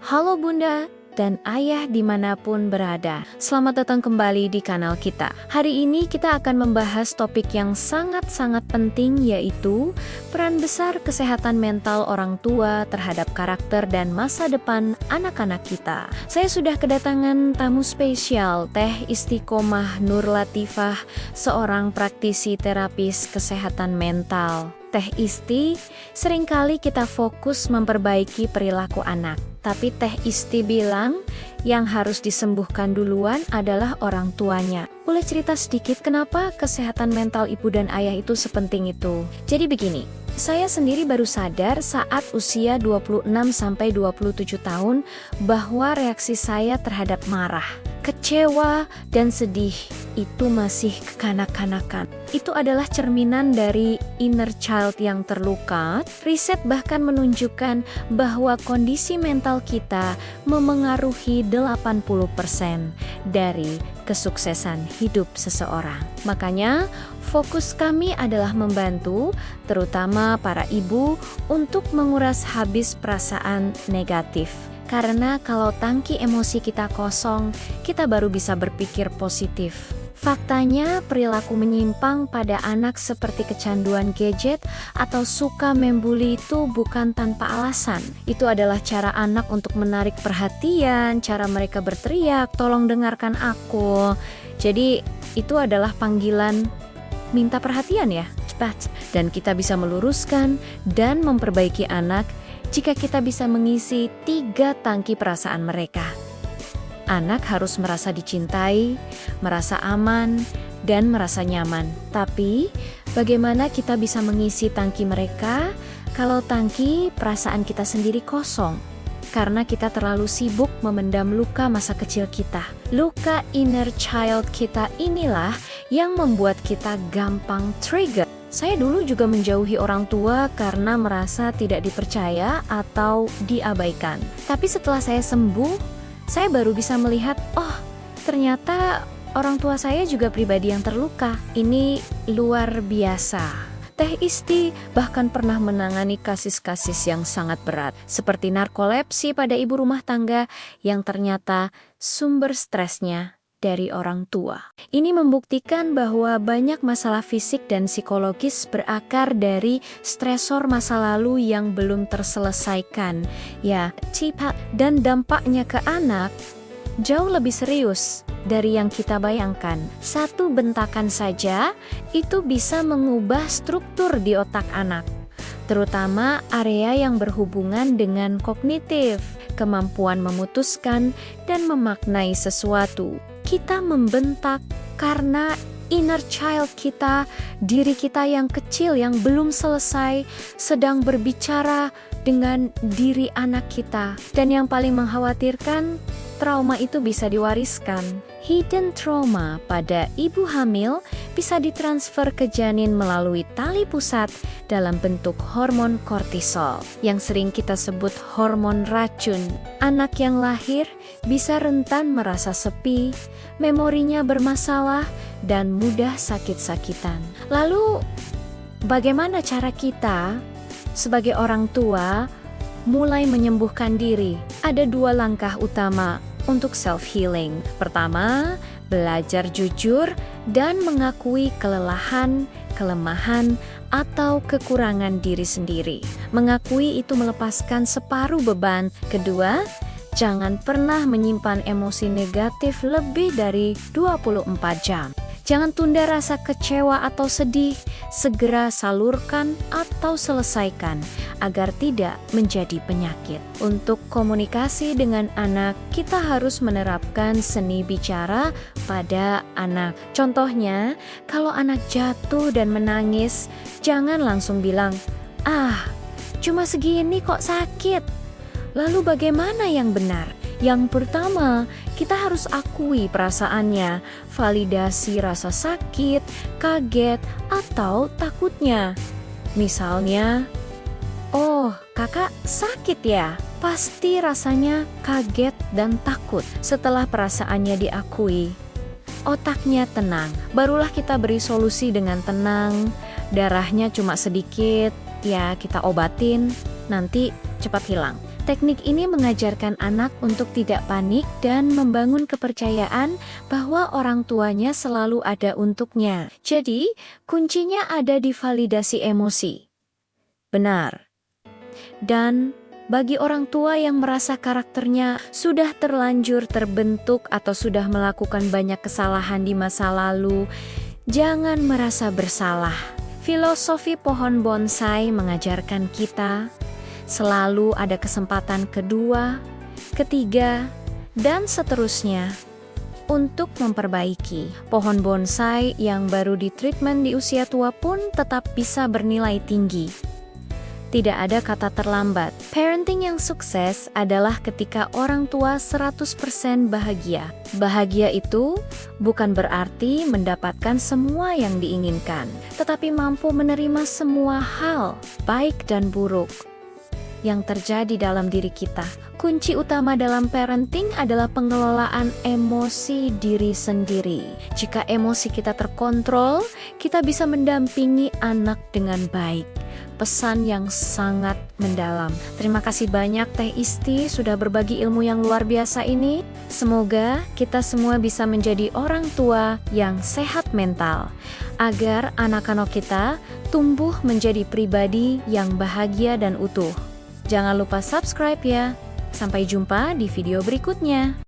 Halo Bunda dan Ayah dimanapun berada. Selamat datang kembali di kanal kita. Hari ini kita akan membahas topik yang sangat-sangat penting, yaitu peran besar kesehatan mental orang tua terhadap karakter dan masa depan anak-anak kita. Saya sudah kedatangan tamu spesial, Teh Istiqomah Nur Latifah, seorang praktisi terapis kesehatan mental. Teh Isti, seringkali kita fokus memperbaiki perilaku anak. Tapi Teh Isti bilang, yang harus disembuhkan duluan adalah orang tuanya. Boleh cerita sedikit kenapa kesehatan mental ibu dan ayah itu sepenting itu? Jadi begini, saya sendiri baru sadar saat usia 26-27 tahun bahwa reaksi saya terhadap marah, kecewa, dan sedih itu masih kekanak-kanakan. Itu adalah cerminan dari inner child yang terluka. Riset bahkan menunjukkan bahwa kondisi mental kita memengaruhi 80% dari kesuksesan hidup seseorang. Makanya, fokus kami adalah membantu, terutama para ibu, untuk menguras habis perasaan negatif. Karena kalau tangki emosi kita kosong, kita baru bisa berpikir positif. Faktanya, perilaku menyimpang pada anak seperti kecanduan gadget atau suka membuli itu bukan tanpa alasan. Itu adalah cara anak untuk menarik perhatian, cara mereka berteriak, "Tolong dengarkan aku." Jadi, itu adalah panggilan minta perhatian ya, cepat. Dan kita bisa meluruskan dan memperbaiki anak jika kita bisa mengisi 3 tangki perasaan mereka. Anak harus merasa dicintai, merasa aman, dan merasa nyaman. Tapi, bagaimana kita bisa mengisi tangki mereka kalau tangki perasaan kita sendiri kosong? Karena kita terlalu sibuk memendam luka masa kecil kita. Luka inner child kita inilah yang membuat kita gampang trigger. Saya dulu juga menjauhi orang tua karena merasa tidak dipercaya atau diabaikan. Tapi setelah saya sembuh, saya baru bisa melihat, oh, ternyata orang tua saya juga pribadi yang terluka. Ini luar biasa. Teh Isti bahkan pernah menangani kasus-kasus yang sangat berat, seperti narkolepsi pada ibu rumah tangga yang ternyata sumber stresnya dari orang tua. Ini membuktikan bahwa banyak masalah fisik dan psikologis berakar dari stresor masa lalu yang belum terselesaikan. Ya, dan dampaknya ke anak jauh lebih serius dari yang kita bayangkan. Satu bentakan saja itu bisa mengubah struktur di otak anak, terutama area yang berhubungan dengan kognitif, kemampuan memutuskan dan memaknai sesuatu. Kita membentak karena inner child kita, diri kita yang kecil yang belum selesai, sedang berbicara dengan diri anak kita. Dan yang paling mengkhawatirkan, trauma itu bisa diwariskan. Hidden trauma pada ibu hamil bisa ditransfer ke janin melalui tali pusat dalam bentuk hormon kortisol yang sering kita sebut hormon racun. Anak yang lahir bisa rentan merasa sepi, memorinya bermasalah, dan mudah sakit-sakitan. Lalu, bagaimana cara kita sebagai orang tua mulai menyembuhkan diri? Ada 2 langkah utama untuk self-healing. Pertama, belajar jujur dan mengakui kelelahan, kelemahan, atau kekurangan diri sendiri. Mengakui itu melepaskan separuh beban. Kedua, jangan pernah menyimpan emosi negatif lebih dari 24 jam. Jangan tunda rasa kecewa atau sedih, segera salurkan atau selesaikan agar tidak menjadi penyakit. Untuk komunikasi dengan anak, kita harus menerapkan seni bicara pada anak. Contohnya, kalau anak jatuh dan menangis, jangan langsung bilang, "Ah, cuma segini kok sakit." Lalu bagaimana yang benar? Yang pertama, kita harus akui perasaannya, validasi rasa sakit, kaget, atau takutnya. Misalnya, "Oh, kakak sakit ya?" Pasti rasanya kaget dan takut. Setelah perasaannya diakui, otaknya tenang. Barulah kita beri solusi dengan tenang. Darahnya cuma sedikit, ya kita obatin, nanti cepat hilang. Teknik ini mengajarkan anak untuk tidak panik dan membangun kepercayaan bahwa orang tuanya selalu ada untuknya. Jadi, kuncinya ada di validasi emosi. Benar. Dan bagi orang tua yang merasa karakternya sudah terlanjur terbentuk atau sudah melakukan banyak kesalahan di masa lalu, jangan merasa bersalah. Filosofi pohon bonsai mengajarkan kita selalu ada kesempatan kedua, ketiga, dan seterusnya untuk memperbaiki. Pohon bonsai yang baru ditreatment di usia tua pun tetap bisa bernilai tinggi. Tidak ada kata terlambat. Parenting yang sukses adalah ketika orang tua 100% bahagia. Bahagia itu bukan berarti mendapatkan semua yang diinginkan, tetapi mampu menerima semua hal, baik dan buruk, yang terjadi dalam diri kita. Kunci utama dalam parenting adalah pengelolaan emosi diri sendiri. Jika emosi kita terkontrol, kita bisa mendampingi anak dengan baik. Pesan yang sangat mendalam. Terima kasih banyak Teh Isti sudah berbagi ilmu yang luar biasa ini. Semoga kita semua bisa menjadi orang tua yang sehat mental, agar anak-anak kita tumbuh menjadi pribadi yang bahagia dan utuh. Jangan lupa subscribe ya. Sampai jumpa di video berikutnya.